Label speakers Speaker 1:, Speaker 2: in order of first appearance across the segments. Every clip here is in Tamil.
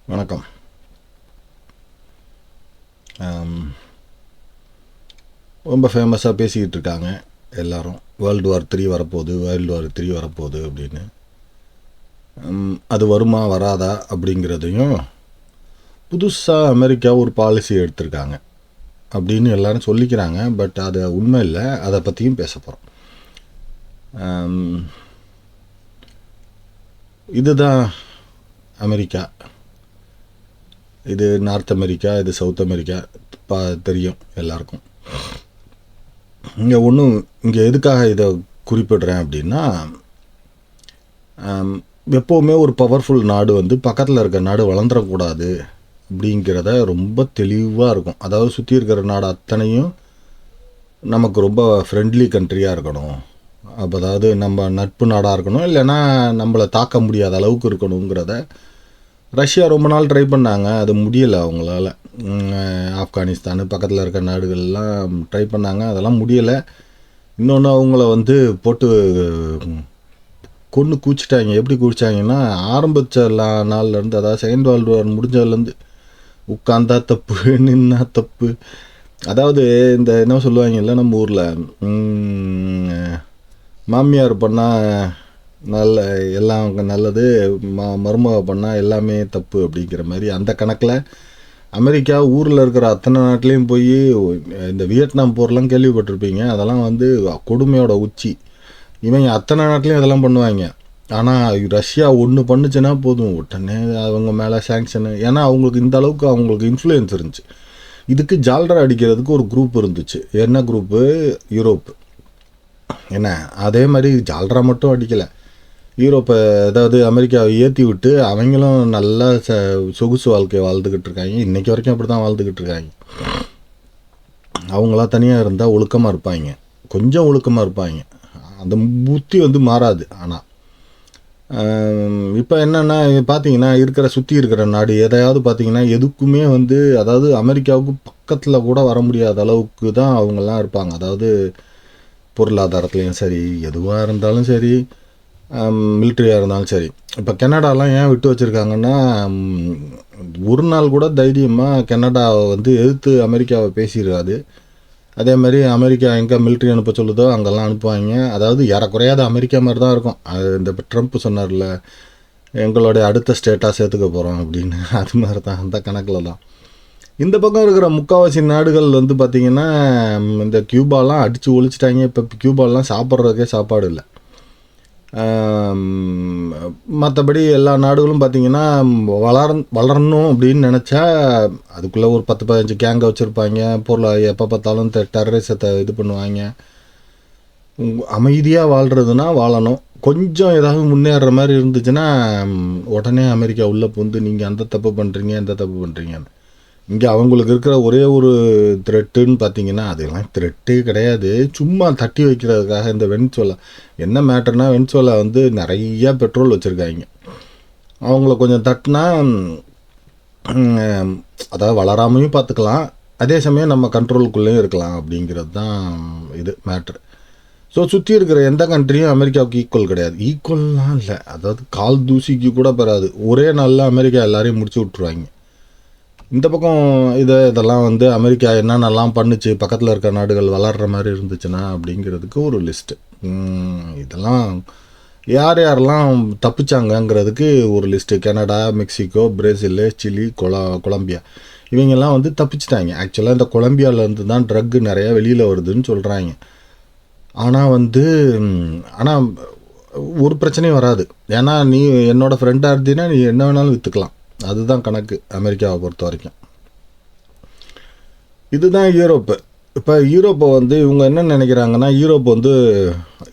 Speaker 1: வணக்கம். ரொம்ப ஃபேமஸாக பேசிக்கிட்டு இருக்காங்க எல்லாரும். வேர்ல்டு வார் 3 வரப்போகுது, வேர்ல்டு வார் 3 வரப்போகுது அப்படின்னு. அது வருமா வராதா அப்படிங்கிறதையும் புதுசாக அமெரிக்கா ஒரு பாலிசி எடுத்திருக்காங்க அப்படின்னு எல்லாரும் சொல்லிக்கிறாங்க. பட் அது உண்மை இல்லை. அதை பற்றியும் பேச போகிறோம். இதுதான் அமெரிக்கா. இது நார்த் அமெரிக்கா, இது சவுத் அமெரிக்கா தெரியும் எல்லாருக்கும். இங்கே எதுக்காக இதை குறிப்பிடுறேன் அப்படின்னா, எப்போவுமே ஒரு பவர்ஃபுல் நாடு வந்து பக்கத்தில் இருக்க நாடு வளர்ந்துடக்கூடாது அப்படிங்கிறத ரொம்ப தெளிவாக இருக்கும். அதாவது சுற்றி இருக்கிற நாடு அத்தனையும் நமக்கு ரொம்ப ஃப்ரெண்ட்லி கண்ட்ரியாக இருக்கணும். அப்போ அதாவது நம்ம நட்பு நாடாக இருக்கணும், இல்லைன்னா நம்மளை தாக்க முடியாத அளவுக்கு இருக்கணுங்கிறத ரஷ்யா ரொம்ப நாள் ட்ரை பண்ணாங்க. அது முடியலை அவங்களால. ஆப்கானிஸ்தான் பக்கத்தில் இருக்க நாடுகள்லாம் ட்ரை பண்ணாங்க, அதெல்லாம் முடியலை. இன்னொன்று அவங்கள வந்து போட்டு கொன்று கூச்சிட்டாங்க. எப்படி கூச்சிட்டாங்கன்னா, ஆரம்பித்த நாள்லேருந்து, அதாவது செகண்ட் வேர்ல்டு வார் முடிஞ்சதுலேருந்து உட்காந்தா தப்பு, நின்னா தப்பு. அதாவது இந்த என்ன சொல்லுவாங்கல்ல நம்ம ஊரில், மாமியார் பண்ணால் எல்லாம் நல்லது, மருமக பண்ணால் எல்லாமே தப்பு அப்படிங்கிற மாதிரி அந்த கணக்கில் அமெரிக்கா ஊரில் இருக்கிற அத்தனை நாட்டிலையும் போய் இந்த வியட்நாம் போர்லாம் கேள்விப்பட்டிருப்பீங்க. அதெல்லாம் வந்து கொடுமையோட உச்சி. இவங்க அத்தனை நாட்டிலையும் அதெல்லாம் பண்ணுவாங்க. ஆனால் ரஷ்யா ஒன்று பண்ணுச்சுன்னா போதும், உடனே அவங்க மேலே சாங்ஷனு. ஏன்னா அவங்களுக்கு இந்த அளவுக்கு அவங்களுக்கு இன்ஃப்ளூயன்ஸ் இருந்துச்சு. இதுக்கு ஜால்ரா அடிக்கிறதுக்கு ஒரு குரூப் இருந்துச்சு. என்ன குரூப்பு? யூரோப்பு. என்ன அதே மாதிரி ஜால்ரா மட்டும் அடிக்கலை. யூரோப்பை, அதாவது அமெரிக்காவை ஏற்றி விட்டு அவங்களும் நல்லா சொகுசு வாழ்க்கையை வாழ்ந்துக்கிட்டு இருக்காங்க. இன்றைக்கி வரைக்கும் அப்படி தான் வாழ்ந்துக்கிட்டு இருக்காங்க. அவங்களாம் தனியாக இருந்தால் ஒழுக்கமாக இருப்பாங்க, கொஞ்சம் ஒழுக்கமாக இருப்பாங்க. அந்த புத்தி வந்து மாறாது. ஆனால் இப்போ என்னென்னா பார்த்தீங்கன்னா, சுற்றி இருக்கிற நாடு எதையாவது பார்த்தீங்கன்னா எதுக்குமே வந்து, அதாவது அமெரிக்காவுக்கு பக்கத்தில் கூட வர முடியாத அளவுக்கு தான் அவங்கெல்லாம் இருப்பாங்க. அதாவது பொருளாதாரத்துலேயும் சரி, எதுவாக இருந்தாலும் சரி, மிலிட்ரியாக இருந்தாலும் சரி. இப்போ கனடாலாம் ஏன் விட்டு வச்சுருக்காங்கன்னா, ஒரு நாள் கூட தைரியமாக கனடாவை வந்து எதிர்த்து அமெரிக்காவை பேசிடுறாது. அதே மாதிரி அமெரிக்கா எங்கே மிலிட்ரி அனுப்ப சொல்லுதோ அங்கெல்லாம் அனுப்புவாங்க. அதாவது ஏறக்குறையாத அமெரிக்கா மாதிரி தான் இருக்கும். அது இந்த ட்ரம்ப் சொன்னார்ல, எங்களுடைய அடுத்த ஸ்டேட்டாக சேர்த்துக்க போகிறோம் அப்படின்னு. அது மாதிரி தான், அந்த கணக்கில் தான். இந்த பக்கம் இருக்கிற முக்கால்வாசி நாடுகள் வந்து பார்த்திங்கன்னா, இந்த கியூபாலாம் அடித்து ஒழிச்சிட்டாங்க. இப்போ கியூபாலாம் சாப்பிட்றதுக்கே சாப்பாடு இல்லை. மற்றபடி எல்லா நாடுகளும் பார்த்திங்கன்னா வளரணும் அப்படின்னு நினச்சா அதுக்குள்ளே ஒரு 10-15 கேங்கை வச்சுருப்பாங்க. பொருளை எப்போ பார்த்தாலும் டெரரிசத்தை இது பண்ணுவாங்க. அமைதியாக வாழ்கிறதுனா வாழணும். கொஞ்சம் ஏதாவது முன்னேற மாதிரி இருந்துச்சுன்னா உடனே அமெரிக்கா உள்ளே புகுந்து நீங்கள் அந்த தப்பு பண்ணுறீங்க, இந்த தப்பு பண்ணுறீங்கன்னு. இங்கே அவங்களுக்கு இருக்கிற ஒரே ஒரு த்ரெட்டுன்னு பார்த்தீங்கன்னா, அதெல்லாம் த்ரெட்டே கிடையாது, சும்மா தட்டி வைக்கிறதுக்காக. இந்த வெனிசுவேலா என்ன மேட்டர்னா, வெனிசுவேலா வந்து நிறையா பெட்ரோல் வச்சுருக்காங்க. அவங்கள கொஞ்சம் தட்டினா அதாவது வளராமையும் பார்த்துக்கலாம், அதே சமயம் நம்ம கண்ட்ரோலுக்குள்ளேயும் இருக்கலாம் அப்படிங்கிறது தான் இது மேட்ரு. ஸோ சுற்றி இருக்கிற எந்த கண்ட்ரியும் அமெரிக்காவுக்கு ஈக்குவல் கிடையாது. ஈக்குவல்லாம் இல்லை, அதாவது கால் தூசிக்கு கூட பெறாது. ஒரே நாளில் அமெரிக்கா எல்லாரையும் முடிச்சு விட்ருவாங்க. இந்த பக்கம் இதெல்லாம் வந்து அமெரிக்கா என்னென்னலாம் பண்ணுச்சு, பக்கத்தில் இருக்க நாடுகள் வளர்கிற மாதிரி இருந்துச்சுன்னா அப்படிங்கிறதுக்கு ஒரு லிஸ்ட்டு. இதெல்லாம் யார் யாரெல்லாம் தப்பிச்சாங்கங்கிறதுக்கு ஒரு list. Canada, Mexico, Brazil, Chile, Colombia, இவங்கெல்லாம் வந்து தப்பிச்சிட்டாங்க. ஆக்சுவலாக இந்த கொலம்பியாவிலேருந்து தான் ட்ரக்கு நிறையா வெளியில் வருதுன்னு சொல்கிறாங்க. ஆனால் ஒரு பிரச்சனையும் வராது. ஏன்னா நீ என்னோடய ஃப்ரெண்டாக இருந்தீங்கன்னா நீ என்ன வேணாலும் விற்றுக்கலாம். அதுதான் கணக்கு அமெரிக்காவை பொறுத்த வரைக்கும். இதுதான் யூரோப்பு. இப்போ யூரோப்பை வந்து இவங்க என்ன நினைக்கிறாங்கன்னா, யூரோப் வந்து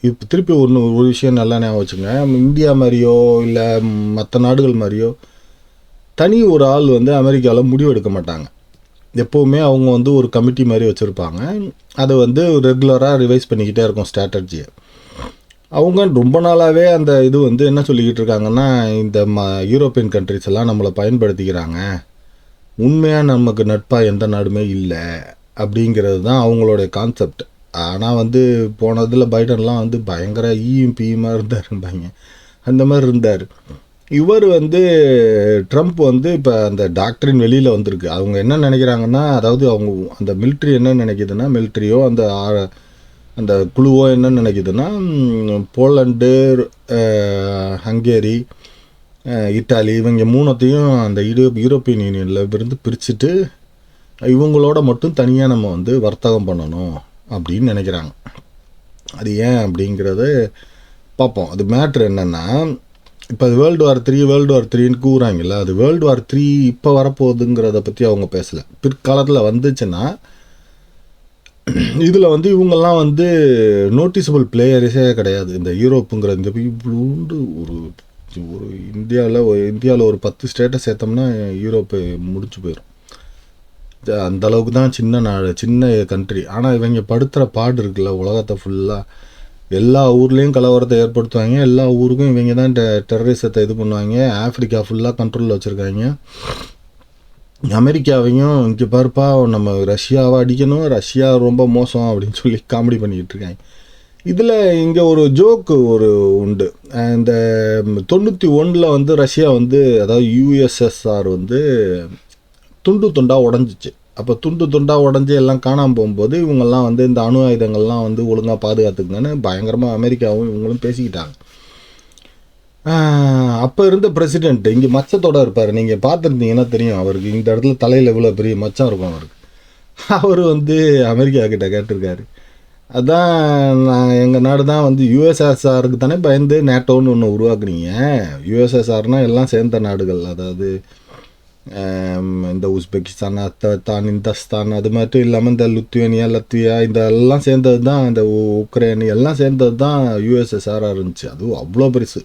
Speaker 1: இப்போ திருப்பி ஒரு விஷயம் நல்லா ஞாபகம் வச்சுங்க. இந்தியா மாதிரியோ இல்லை மற்ற நாடுகள் மாதிரியோ தனி ஒரு ஆள் வந்து அமெரிக்காவில் முடிவு எடுக்க மாட்டாங்க. எப்போவுமே அவங்க வந்து ஒரு கமிட்டி மாதிரி வச்சுருப்பாங்க. அதை வந்து ரெகுலராக ரிவைஸ் பண்ணிக்கிட்டே இருக்கும் ஸ்ட்ராட்டஜியை. அவங்க ரொம்ப நாளாகவே அந்த இது வந்து என்ன சொல்லிக்கிட்டு இருக்காங்கன்னா, இந்த யூரோப்பியன் கண்ட்ரிஸ் எல்லாம் நம்மளை பயன்படுத்திக்கிறாங்க, உண்மையாக நமக்கு நட்பாக எந்த நாடுமே இல்லை அப்படிங்கிறது தான் அவங்களுடைய கான்செப்ட். ஆனால் வந்து போனதில் பைடன்லாம் வந்து பயங்கர ஈயும் பீயுமாக இருந்தாரும்பாங்க, அந்த மாதிரி இருந்தார். இவர் வந்து ட்ரம்ப் வந்து இப்போ அந்த டாக்டரின் வெளியில் வந்திருக்கு. அவங்க என்ன நினைக்கிறாங்கன்னா, அதாவது அவங்க அந்த மிலிட்ரி என்ன நினைக்குதுன்னா, மிலிட்ரியோ அந்த அந்த குழுவோ என்ன நினைக்குதுன்னா, போலண்டு, ஹங்கேரி, இட்டாலி இவங்க மூணத்தையும் அந்த யூரோப்பியன் யூனியனில் இருந்து பிரிச்சுட்டு இவங்களோட மட்டும் தனியாக நம்ம வந்து வர்த்தகம் பண்ணணும் அப்படின்னு நினைக்கிறாங்க. அது ஏன் அப்படிங்கிறத பார்ப்போம். அது மேட்ரு என்னென்னா, இப்போ அது World War III கூறாங்கல்ல, அது World War III இப்போ வரப்போகுதுங்கிறத பற்றி அவங்க பேசலை. பிற்காலத்தில் வந்துச்சுன்னா இதில் வந்து இவங்கெல்லாம் வந்து நோட்டிசபிள் பிளேயர்ஸே கிடையாது. இந்த யூரோப்புங்கிற இந்த இவ்வளோண்டு ஒரு இந்தியாவில் ஒரு 10 ஸ்டேட்டை சேர்த்தோம்னா யூரோப்பு முடிச்சு போயிடும். அந்த அளவுக்கு தான் சின்ன நாடு, சின்ன கண்ட்ரி. ஆனால் இவங்க படுத்துகிற பாடு இருக்குல்ல, உலகத்தை ஃபுல்லாக எல்லா ஊர்லேயும் கலவரத்தை ஏற்படுத்துவாங்க. எல்லா ஊருக்கும் இவங்க தான் டெரரிசத்தை இது பண்ணுவாங்க. ஆஃப்ரிக்கா ஃபுல்லாக கண்ட்ரோலில் வச்சுருக்காங்க. அமெரிக்காவையும் இங்கே பாருப்பா நம்ம ரஷ்யாவை அடிக்கணும், ரஷ்யா ரொம்ப மோசம் அப்படின்னு சொல்லி காமெடி பண்ணிக்கிட்டு இருக்காங்க. இதில் இங்கே ஒரு ஜோக்கு உண்டு. இந்த 91 வந்து ரஷ்யா வந்து, அதாவது யூஎஸ்எஸ்ஆர் வந்து துண்டு துண்டாக உடஞ்சிச்சு. அப்போ துண்டு துண்டாக உடஞ்சி எல்லாம் காணாமல் போகும்போது இவங்கெல்லாம் வந்து இந்த அணு ஆயுதங்கள்லாம் வந்து ஒழுங்காக பாதுகாத்துக்குங்கன்னு பயங்கரமாக அமெரிக்காவும் இவங்களும் பேசிக்கிட்டாங்க. அப்போ இருந்த பிரசிடெண்ட் இங்கே மச்சத்தோடு இருப்பார். நீங்கள் பார்த்துருந்தீங்கன்னா தெரியும், அவருக்கு இந்த இடத்துல தலையில் இவ்வளோ பெரிய மச்சம் இருக்கும் அவருக்கு. அவர் வந்து அமெரிக்கா கிட்ட கேட்டிருக்காரு, அதான் நான் எங்கள் நாடு தான் வந்து யுஎஸ்எஸ்ஆருக்கு தானே பயந்து நேட்டோன்னு ஒன்று உருவாக்குனீங்க. யுஎஸ்எஸ்ஆர்னால் எல்லாம் சேர்ந்த நாடுகள், அதாவது இந்த உஸ்பெகிஸ்தான், அத்தஸ்தான், இந்தஸ்தான், அது மட்டும் இல்லாமல் இந்த லுத்வேனியா, லத்வியா இதெல்லாம் சேர்ந்தது தான், இந்த உக்ரைன் எல்லாம் சேர்ந்தது தான் யுஎஸ்எஸ்ஆராக இருந்துச்சு. அதுவும் அவ்வளோ பெருசு.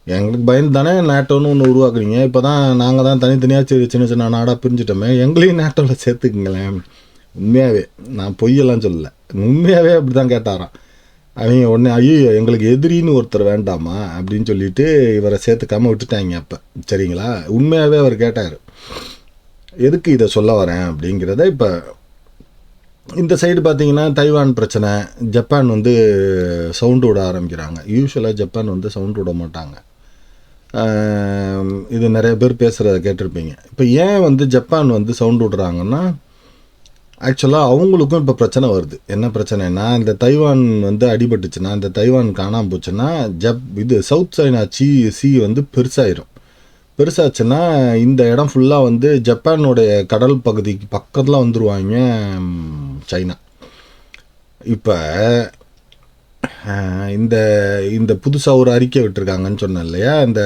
Speaker 1: எங்களுக்கு பயந்து தானே நேட்டோன்னு ஒன்று உருவாக்குறீங்க. இப்போ தான் நாங்கள் தான் தனித்தனியாக சின்ன சின்ன நாடாக பிரிஞ்சுட்டோமே, எங்களையும் நேட்டோவில் சேர்த்துக்குங்களேன். உண்மையாகவே நான் பொய்யெல்லாம் சொல்லலை, உண்மையாகவே அப்படி தான் கேட்டாராம். அவங்க உடனே ஐயோ எங்களுக்கு எதிரின்னு ஒருத்தர் வேண்டாமா அப்படின்னு சொல்லிட்டு இவரை சேர்த்துக்காமல் விட்டுட்டாங்க. அப்போ சரிங்களா, உண்மையாகவே அவர் கேட்டார் எதுக்கு இதை சொல்ல வரேன் அப்படிங்கிறத. இப்போ இந்த சைடு பார்த்தீங்கன்னா தைவான் பிரச்சனை, ஜப்பான் வந்து சவுண்டு விட ஆரம்பிக்கிறாங்க. யூஸ்வலாக ஜப்பான் வந்து சவுண்டு விட மாட்டாங்க. இது நிறைய பேர் பேசுகிறத கேட்டிருப்பீங்க. இப்போ ஏன் வந்து ஜப்பான் வந்து சவுண்டு விடுறாங்கன்னா, ஆக்சுவலாக அவங்களுக்கும் இப்போ பிரச்சனை வருது. என்ன பிரச்சனைனா, இந்த தைவான் வந்து அடிபட்டுச்சுன்னா, இந்த தைவான் காணாமல் போச்சுன்னா இது சவுத் சைனா சி வந்து பெருசாச்சுன்னா இந்த இடம் ஃபுல்லாக வந்து ஜப்பானுடைய கடல் பகுதிக்கு பக்கத்தில் வந்துடுவாங்க சைனா. இப்போ இந்த புதுசாக ஒரு அறிக்கை விட்டுருக்காங்கன்னு சொன்னேன் இல்லையா, இந்த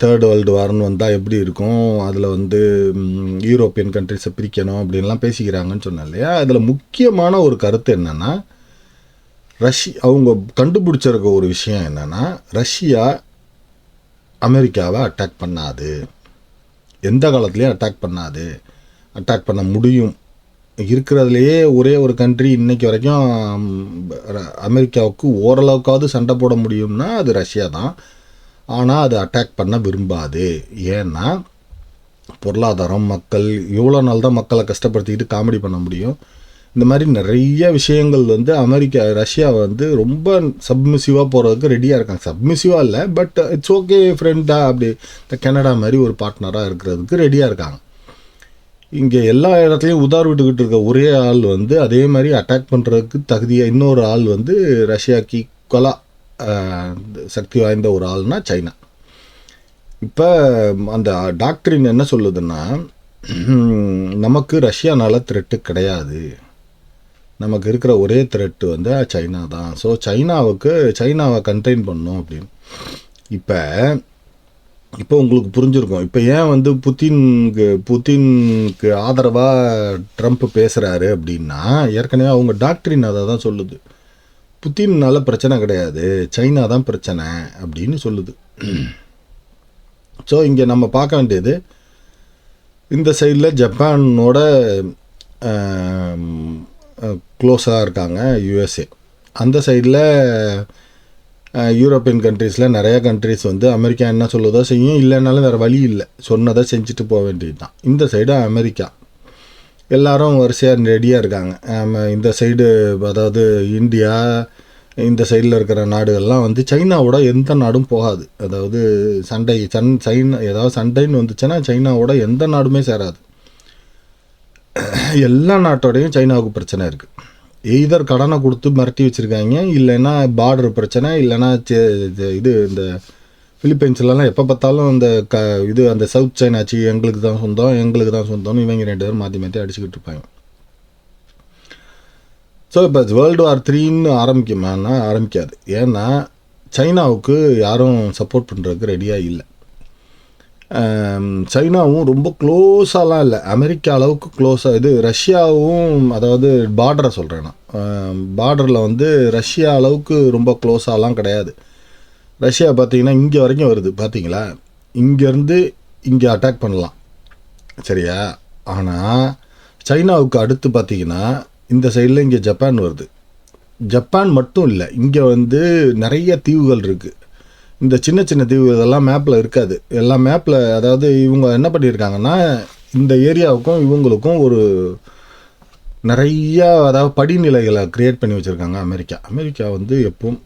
Speaker 1: தேர்ட் வேர்ல்டு வார்னு வந்தால் எப்படி இருக்கும், அதில் வந்து யூரோப்பியன் கண்ட்ரிஸை பிரிக்கணும் அப்படின்லாம் பேசிக்கிறாங்கன்னு சொன்னேன் இல்லையா. அதில் முக்கியமான ஒரு கருத்து என்னென்னா, அவங்க கண்டுபிடிச்சிருக்க ஒரு விஷயம் என்னென்னா, ரஷ்யா அமெரிக்காவை அட்டாக் பண்ணாது, எந்த காலத்துலேயும் அட்டாக் பண்ண முடியும். இருக்கிறதுலையே ஒரே ஒரு கண்ட்ரி இன்றைக்கி வரைக்கும் அமெரிக்காவுக்கு ஓரளவுக்காவது சண்டை போட முடியும்னா அது ரஷ்யா தான். ஆனால் அது அட்டாக் பண்ண விரும்பாது. ஏன்னா பொருளாதாரம், மக்கள், இவ்வளோ நாள் தான் மக்களை கஷ்டப்படுத்திக்கிட்டு காமெடி பண்ண முடியும். இந்த மாதிரி நிறைய விஷயங்கள் வந்து ரஷ்யாவை வந்து ரொம்ப சப்மிசிவாக போகிறதுக்கு ரெடியாக இருக்காங்க. சப்மிசிவாக இல்லை, பட் இட்ஸ் ஓகே ஃப்ரெண்டாக, அப்படி இந்த கனடா மாதிரி ஒரு பார்ட்னராக இருக்கிறதுக்கு ரெடியாக இருக்காங்க. இங்கே எல்லா இடத்துலையும் உதார் விட்டுக்கிட்டு இருக்க ஒரே ஆள் வந்து அதே மாதிரி அட்டாக் பண்ணுறதுக்கு தகுதியாக இன்னொரு ஆள் வந்து ரஷ்யாவுக்கு ஈக்குவலாக சக்தி வாய்ந்த ஒரு ஆள்னா சைனா. இப்போ அந்த டாக்டரின் என்ன சொல்லுதுன்னா, நமக்கு ரஷ்யானால த்ரெட்டு கிடையாது, நமக்கு இருக்கிற ஒரே த்ரெட்டு வந்து சைனா தான். ஸோ சைனாவை கண்டெயின் பண்ணணும் அப்படின்னு. இப்போ உங்களுக்கு புரிஞ்சுருக்கும் இப்போ ஏன் வந்து புத்தினுக்கு ஆதரவாக ட்ரம்ப் பேசுகிறாரு அப்படின்னா, ஏற்கனவே அவங்க டாக்டரின் அதை தான் சொல்லுது. புத்தினால பிரச்சனை கிடையாது, சைனா தான் பிரச்சனை அப்படின்னு சொல்லுது. ஸோ இங்கே நம்ம பார்க்க வேண்டியது, இந்த சைடில் ஜப்பானோட க்ளோஸாக இருக்காங்க யுஎஸ்ஏ. அந்த சைடில் யூரோப்பியன் கண்ட்ரீஸில் நிறைய கண்ட்ரிஸ் வந்து அமெரிக்கா என்ன சொல்லுதோ செய்யும், இல்லைனாலும் வேறு வழி இல்லை, சொன்னதை செஞ்சுட்டு போக வேண்டியது தான். இந்த சைடு அமெரிக்கா எல்லாரும் வரிசையாக ரெடியாக இருக்காங்க. இந்த சைடு அதாவது இந்தியா, இந்த சைடில் இருக்கிற நாடுகள்லாம் வந்து சைனாவோட எந்த நாடும் போகாது. அதாவது சைனா ஏதாவது சண்டைன்னு வந்துச்சுன்னா சைனாவோட எந்த நாடுமே சேராது. எல்லா நாட்டோடையும் சைனாவுக்கு பிரச்சனை இருக்குது. எய்தர் கடனை கொடுத்து மிரட்டி வச்சுருக்காங்க, இல்லைன்னா பார்டர் பிரச்சனை, இல்லைன்னா இது இந்த ஃபிலிப்பைன்ஸ்லாம் எப்போ பார்த்தாலும் இந்த இது அந்த சவுத் சைனாச்சு எங்களுக்கு தான் சொந்தம்னு இவங்க 2 பேரும் மாற்றி மாற்றி அடிச்சுக்கிட்டு இருப்பாங்க. ஸோ இப்போ வேர்ல்டு வார் 3ன்னு ஆரம்பிக்காது. ஏன்னா சைனாவுக்கு யாரும் சப்போர்ட் பண்ணுறதுக்கு ரெடியாக இல்லை. சைனாவும் ரொம்ப க்ளோஸாலாம் இல்லை, அமெரிக்கா அளவுக்கு க்ளோஸாக. இது ரஷ்யாவும், அதாவது பார்டரை சொல்கிறேன் நான், பார்டரில் வந்து ரஷ்யா அளவுக்கு ரொம்ப க்ளோஸாலாம் கிடையாது. ரஷ்யா பார்த்திங்கன்னா இங்கே வரைக்கும் வருது பார்த்தீங்களா, இங்கேருந்து இங்கே அட்டாக் பண்ணலாம், சரியா? ஆனால் சைனாவுக்கு அடுத்து பார்த்திங்கன்னா இந்த சைடில் இங்கே ஜப்பான் வருது. ஜப்பான் மட்டும் இல்லை, இங்கே வந்து நிறைய தீவுகள் இருக்குது. இந்த சின்ன சின்ன தீவு இதெல்லாம் மேப்பில் இருக்காது. எல்லாம் மேப்பில், அதாவது இவங்க என்ன பண்ணியிருக்காங்கன்னா இந்த ஏரியாவுக்கும் இவங்களுக்கும் ஒரு நிறையா, அதாவது படிநிலைகளை க்ரியேட் பண்ணி வச்சுருக்காங்க அமெரிக்கா வந்து எப்பவும்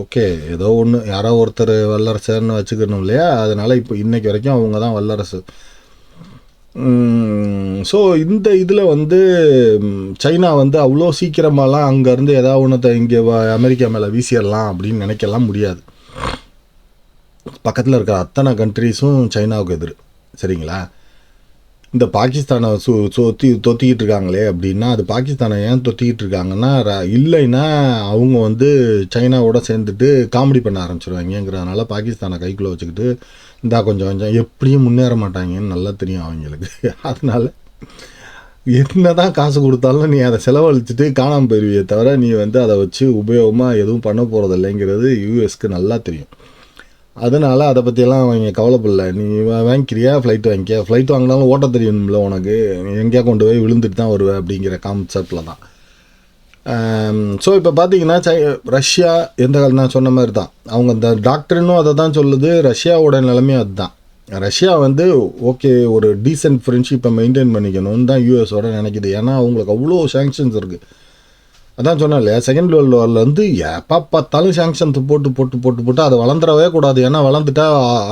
Speaker 1: ஓகே ஏதோ ஒன்று யாரோ ஒருத்தர் வல்லரசுன்னு வச்சுக்கணும் இல்லையா, அதனால் இப்போ இன்றைக்கி வரைக்கும் அவங்க தான் வல்லரசு. ஸோ இந்த இதில் வந்து சைனா வந்து அவ்வளோ சீக்கிரமாலாம் அங்கேருந்து ஏதாவது ஒன்றத்தை இங்கே அமெரிக்கா மேலே வீசிடலாம் அப்படின்னு நினைக்கலாம் முடியாது. பக்கத்தில் இருக்கிற அத்தனை கண்ட்ரீஸும் சைனாவுக்கு எதிர், சரிங்களா? இந்த பாகிஸ்தானை தொத்திக்கிட்டு இருக்காங்களே அப்படின்னா, அது பாகிஸ்தானை ஏன் தொத்திக்கிட்டு இருக்காங்கன்னா, இல்லைன்னா அவங்க வந்து சைனாவோட சேர்ந்துட்டு காமெடி பண்ண ஆரம்பிச்சிருவாங்கிறதுனால பாகிஸ்தானை கைக்குள்ளே வச்சுக்கிட்டு கொஞ்சம் கொஞ்சம் எப்படியும் முன்னேற மாட்டாங்கன்னு நல்லா தெரியும் அவங்களுக்கு. அதனால் என்ன தான் காசு கொடுத்தாலும் நீ அதை செலவழிச்சிட்டு காணாமல் போயிடுவியே தவிர நீ வந்து அதை வச்சு உபயோகமாக எதுவும் பண்ண போகிறது இல்லைங்கிறது யூஎஸ்க்கு நல்லா தெரியும். அதனால் அதை பற்றியெல்லாம் அவங்க கவலைப்படல. நீ வாங்கிக்கிறியா, ஃப்ளைட் வாங்கினாலும் ஓட்ட தெரியணும்ல உனக்கு, நீ எங்கேயா கொண்டு போய் விழுந்துட்டு தான் வருவேன் அப்படிங்கிற கான்செப்டில் தான். ஸோ இப்போ பார்த்தீங்கன்னா ரஷ்யா நான் சொன்ன மாதிரி தான், அவங்க இந்த டாக்டரினும் அதை தான் சொல்லுது, ரஷ்யாவோட நிலைமையும் அதுதான். ரஷ்யா வந்து ஓகே ஒரு டீசென்ட் ஃப்ரெண்ட்ஷிப்பை மெயின்டைன் பண்ணிக்கணும்னு தான் யூஎஸோட நினைக்கிது. ஏன்னா அவங்களுக்கு அவ்வளோ சாங்ஷன்ஸ் இருக்குது. அதான் சொன்னேன் இல்லையா, செகண்ட் வேர்ல்டு வாரில் வந்து எப்போ பார்த்தாலும் சாங்ஷன்ஸ் போட்டு அதை வளர்ந்துடவே கூடாது. ஏன்னா வளர்ந்துட்டா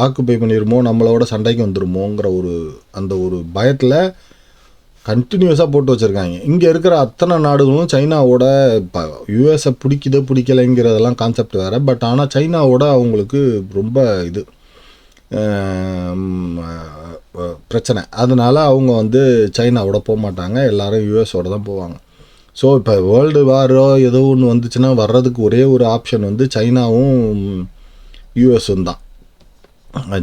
Speaker 1: ஆக்குப்பை பண்ணிடுமோ, நம்மளோட சண்டைக்கு வந்துடுமோங்கிற அந்த ஒரு பயத்தில் கண்டினியூஸாக போட்டு வச்சுருக்காங்க. இங்கே இருக்கிற அத்தனை நாடுகளும் சைனாவோட யூஎஸை பிடிக்கலைங்கிறதெல்லாம் கான்செப்ட் வேறு. பட் ஆனால் சைனாவோட அவங்களுக்கு ரொம்ப இது பிரச்சனை. அதனால் அவங்க வந்து சைனாவோட போக மாட்டாங்க, எல்லோரும் யூஎஸோட தான் போவாங்க. ஸோ இப்போ வேர்ல்டு வாரோ ஏதோ ஒன்று வந்துச்சுன்னா வர்றதுக்கு ஒரே ஒரு ஆப்ஷன் வந்து சைனாவும் யூஎஸும் தான்.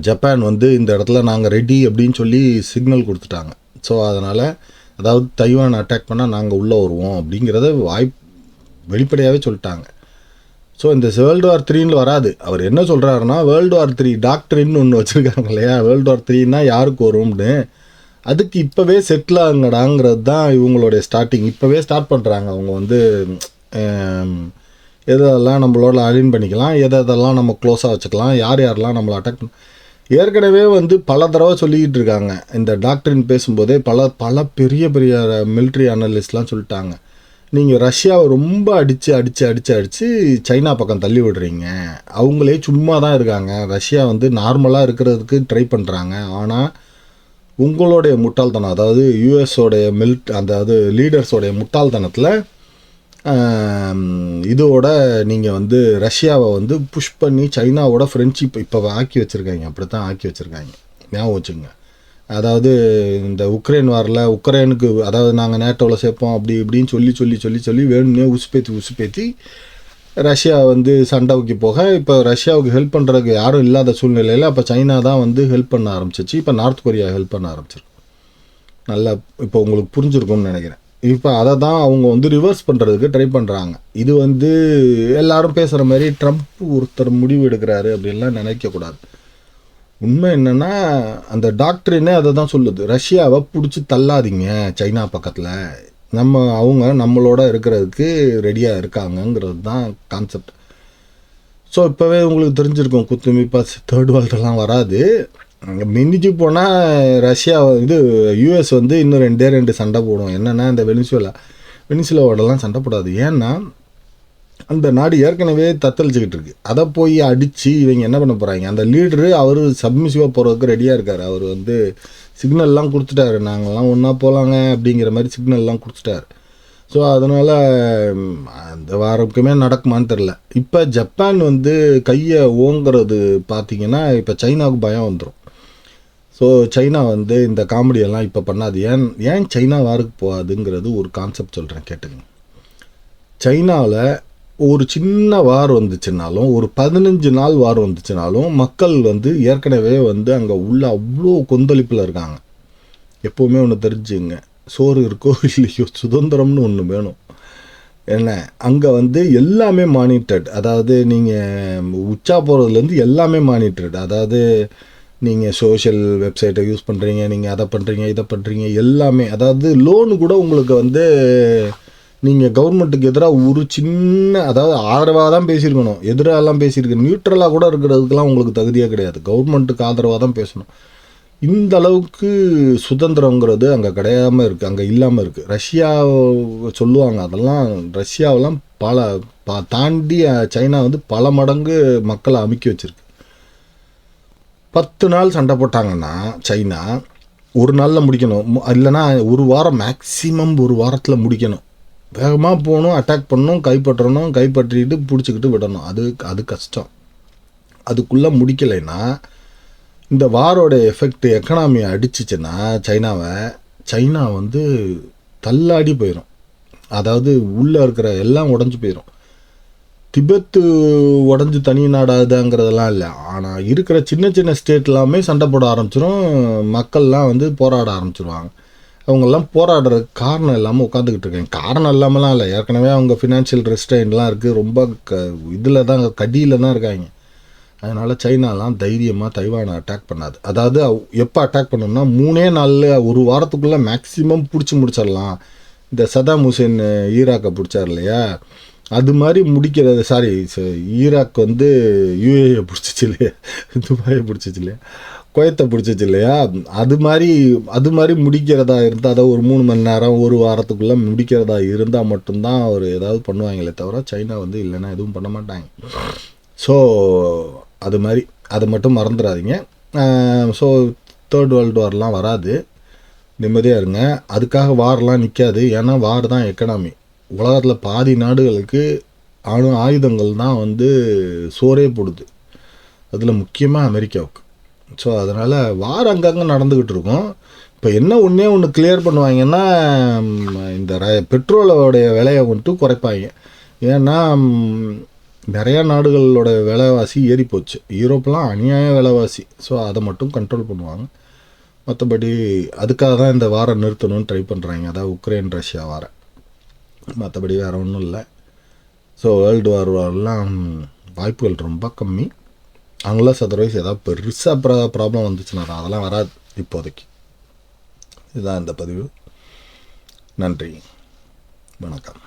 Speaker 1: ஜப்பான் வந்து இந்த இடத்துல நாங்கள் ரெடி அப்படின்னு சொல்லி சிக்னல் கொடுத்துட்டாங்க. ஸோ அதனால் அதாவது தைவான் அட்டாக் பண்ணால் நாங்கள் உள்ளே வருவோம் அப்படிங்கிறத வெளிப்படையாகவே சொல்லிட்டாங்க. ஸோ இந்த வேர்ல்டு வார் 3ன்னு வராது. அவர் என்ன சொல்கிறாருன்னா, வேர்ல்டு வார் 3 டாக்டரின்னு ஒன்று வச்சுருக்காங்க இல்லையா, வேர்ல்டு வார் 3ன்னா யாருக்கு வரும்னு, அதுக்கு இப்போவே செட்டில் ஆகுங்கடாங்கிறது தான் இவங்களுடைய ஸ்டார்டிங். இப்போவே ஸ்டார்ட் பண்ணுறாங்க. அவங்க வந்து எதெல்லாம் நம்மளோட அலைன் பண்ணிக்கலாம், எதெல்லாம் நம்ம க்ளோஸாக வச்சுக்கலாம், யாரெல்லாம் நம்மளை அட்டாக் பண்ண, ஏற்கனவே வந்து பல தடவை சொல்லிக்கிட்டு இருக்காங்க. இந்த டாக்டரின் பேசும்போதே பல பெரிய மிலிட்ரி அனலிஸ்ட்லாம் சொல்லிட்டாங்க, நீங்கள் ரஷ்யாவை ரொம்ப அடித்து சைனா பக்கம் தள்ளி விடுறீங்க. அவங்களே சும்மா தான் இருக்காங்க. ரஷ்யா வந்து நார்மலாக இருக்கிறதுக்கு ட்ரை பண்ணுறாங்க. ஆனால் உங்களுடைய முட்டாள்தனம், அதாவது யூஎஸோடைய அதாவது லீடர்ஸோடைய முட்டாள்தனத்தில் இதோட நீங்கள் வந்து ரஷ்யாவை வந்து புஷ் பண்ணி சைனாவோட ஃப்ரெண்ட்ஷிப் இப்போ ஆக்கி வச்சுருக்காங்க. அப்படி தான் ஆக்கி வச்சுருக்காங்க, ஞாபகம் வச்சுங்க. அதாவது இந்த உக்ரைன் வாரில் உக்ரைனுக்கு, அதாவது நாங்கள் நேட்டோவில் சேர்ப்போம் அப்படி இப்படின்னு சொல்லி வேணும்னே உசுப்பேத்தி ரஷ்யா வந்து சண்டைக்கு போக, இப்போ ரஷ்யாவுக்கு ஹெல்ப் பண்ணுறதுக்கு யாரும் இல்லாத சூழ்நிலையில் அப்போ சைனா தான் வந்து ஹெல்ப் பண்ண ஆரம்பிச்சிச்சு. இப்போ நார்த் கொரியா ஹெல்ப் பண்ண ஆரம்பிச்சிருக்கு. நல்லா இப்போ உங்களுக்கு புரிஞ்சுருக்கும்னு நினைக்கிறேன். இப்போ அதை தான் அவங்க வந்து ரிவர்ஸ் பண்ணுறதுக்கு ட்ரை பண்ணுறாங்க. இது வந்து எல்லாரும் பேசுகிற மாதிரி ட்ரம்ப் ஒருத்தர் முடிவு எடுக்கிறாரு அப்படின்லாம் நினைக்கக்கூடாது. உண்மை என்னென்னா அந்த டாக்டரினே அதை தான் சொல்லுது, ரஷ்யாவை பிடிச்சி தள்ளாதீங்க சைனா பக்கத்தில், அவங்க நம்மளோட இருக்கிறதுக்கு ரெடியாக இருக்காங்கங்கிறது தான் கான்செப்ட். ஸோ இப்போவே உங்களுக்கு தெரிஞ்சிருக்கும், குத்துமிப்பா தேர்ட் வேர்ல்டெல்லாம் வராது. மிஞ்சி போனால் ரஷ்யா யூஎஸ் வந்து இன்னும் 2 சண்டை போடும். என்னென்னா இந்த வெனிசுலாவோடலாம் சண்டை போடாது. ஏன்னா அந்த நாடு ஏற்கனவே தத்தளிச்சுக்கிட்டு இருக்கு. அதை போய் அடித்து இவங்க என்ன பண்ண போகிறாங்க? அந்த லீடரு அவர் சப்மிசிவாக போகிறதுக்கு ரெடியாக இருக்கார். அவர் வந்து சிக்னல்லாம் கொடுத்துட்டாரு, நாங்கள்லாம் ஒன்றா போகலாங்க அப்படிங்கிற மாதிரி சிக்னல்லாம் கொடுத்துட்டாரு. ஸோ அதனால் அந்த வாரக்குமே நடக்குமான்னு தெரில. இப்போ ஜப்பான் வந்து கையை ஓங்குறது பார்த்திங்கன்னா இப்போ சைனாவுக்கு பயம் வந்துடும். ஸோ சைனா வந்து இந்த காமெடியெல்லாம் இப்போ பண்ணாது. ஏன் சைனா வாருக்கு போகாதுங்கிறது ஒரு கான்செப்ட் சொல்கிறேன், கேட்டுங்க. சைனாவில் ஒரு சின்ன வார் வந்துச்சுனாலும், ஒரு 15 நாள் வார் வந்துச்சுனாலும் மக்கள் வந்து ஏற்கனவே வந்து அங்கே உள்ள அவ்வளோ கொந்தளிப்பில் இருக்காங்க. எப்போவுமே ஒன்று தெரிஞ்சுங்க, சோறு இருக்கோ இல்லையோ சுதந்திரம்னு ஒன்று வேணும். என்ன, அங்கே வந்து எல்லாமே மானிட்டர்ட். அதாவது நீங்கள் உச்சா போகிறதுலேருந்து எல்லாமே மானிட்டர்ட். அதாவது நீங்கள் சோஷியல் வெப்சைட்டை யூஸ் பண்ணுறீங்க, நீங்கள் அதை பண்ணுறீங்க, இதை பண்ணுறீங்க, எல்லாமே. அதாவது லோனு கூட உங்களுக்கு வந்து நீங்கள் கவர்மெண்ட்டுக்கு எதிராக ஒரு சின்ன, அதாவது ஆதரவாக தான் பேசியிருக்கணும், எதிராகலாம் பேசியிருக்கணும். நியூட்ரலாக கூட இருக்கிறதுக்கெலாம் உங்களுக்கு தகுதியாக கிடையாது. கவர்மெண்ட்டுக்கு ஆதரவாக தான் பேசணும். இந்த அளவுக்கு சுதந்திரங்கிறது அங்கே கிடையாமல் இருக்குது, அங்கே இல்லாமல் இருக்குது. ரஷ்யா சொல்லுவாங்க, அதெல்லாம் ரஷ்யாவெல்லாம் தாண்டி சைனா வந்து பல மடங்கு மக்களை அமுக்கி வச்சுருக்கு. 10 நாள் சண்டை போட்டாங்கன்னா சைனா ஒரு நாளில் முடிக்கணும், இல்லைனா ஒரு வாரம், மேக்ஸிமம் ஒரு வாரத்தில் முடிக்கணும். வேகமாக போகணும், அட்டாக் பண்ணணும், கைப்பற்றிட்டு பிடிச்சிக்கிட்டு விடணும். அது கஷ்டம். அதுக்குள்ளே முடிக்கலைன்னா இந்த வாரோட எஃபெக்ட் எக்கனாமியை அடிச்சிச்சுன்னா சைனா வந்து தள்ளாடி போயிடும். அதாவது உள்ளே இருக்கிற எல்லாம் உடஞ்சி போயிடும். திபெத்து உடஞ்சி தனி நாடாதுங்கிறதெல்லாம் இல்லை, ஆனால் இருக்கிற சின்ன சின்ன ஸ்டேட் எல்லாமே சண்டை போட ஆரம்பிச்சிடும். மக்கள்லாம் வந்து போராட ஆரம்பிச்சிருவாங்க. அவங்கெல்லாம் போராடுறதுக்கு காரணம் இல்லாமல் உட்காந்துக்கிட்டு இருக்காங்க. காரணம் இல்லாமலாம் இல்லை, ஏற்கனவே அவங்க ஃபினான்ஷியல் ரெஸ்ட்ரெயின்லாம் இருக்குது, ரொம்ப இதில் தான், கடியில் தான் இருக்காங்க. அதனால் சைனாலாம் தைரியமாக தைவானை அட்டாக் பண்ணாது. அதாவது எப்போ அட்டாக் பண்ணோம்னா 3 நாளில், ஒரு வாரத்துக்குள்ளே மேக்ஸிமம் பிடிச்சி முடிச்சிடலாம். இந்த சதாம் ஹுசேன் ஈராக்கை பிடிச்சார் இல்லையா, அது மாதிரி முடிக்கிறது. சாரி, ஈராக் வந்து யூஏயை பிடிச்சிச்சு இல்லையா, துபாயை பிடிச்சிச்சு இல்லையா, குவைத்தை பிடிச்சிச்சு இல்லையா, அது மாதிரி முடிக்கிறதா இருந்தால், அதை ஒரு 3 மணி நேரம் ஒரு வாரத்துக்குள்ளே முடிக்கிறதா இருந்தால் மட்டும்தான் அவர் ஏதாவது பண்ணுவாங்களே தவிர சைனா வந்து இல்லைன்னா எதுவும் பண்ண மாட்டாங்க. ஸோ அது மாதிரி அதை மட்டும் மறந்துடாதீங்க. ஸோ 3rd வேர்ல்டு வார்லாம் வராது, நிம்மதியாக இருங்க. அதுக்காக வார்லாம் நிற்காது. ஏன்னா வார் தான் எக்கனாமி. உலகத்தில் பாதி நாடுகளுக்கு ஆயுதங்கள் தான் வந்து சோறே போடுது, அதில் முக்கியமாக அமெரிக்காவுக்கு. ஸோ அதனால் வார் அங்கங்கே நடந்துக்கிட்டு இருக்கும். இப்போ என்ன ஒன்று கிளியர் பண்ணுவாங்கன்னா, இந்த பெட்ரோலோடைய விலையை மட்டும் குறைப்பாங்க. ஏன்னா நிறையா நாடுகளோட விலைவாசி ஏறி போச்சு. யூரோப்லாம் அநியாய விலைவாசி. ஸோ அதை மட்டும் கண்ட்ரோல் பண்ணுவாங்க. மற்றபடி அதுக்காக தான் இந்த வாரம் நிறுத்தணும்னு ட்ரை பண்ணுறாங்க, அதாவது உக்ரைன் ரஷ்யா வாரம். மற்றபடி வேறு ஒன்றும் இல்லை. ஸோ வேர்ல்டு வார்லாம் வாய்ப்புகள் ரொம்ப கம்மி. அன்லஸ் அதர்வைஸ் ஏதாவது பெருசாக ப்ராப்ளம் வந்துச்சுன்னா அதெல்லாம் வராது இப்போதைக்கு. இதுதான் இந்த பதிவு. நன்றி, வணக்கம்.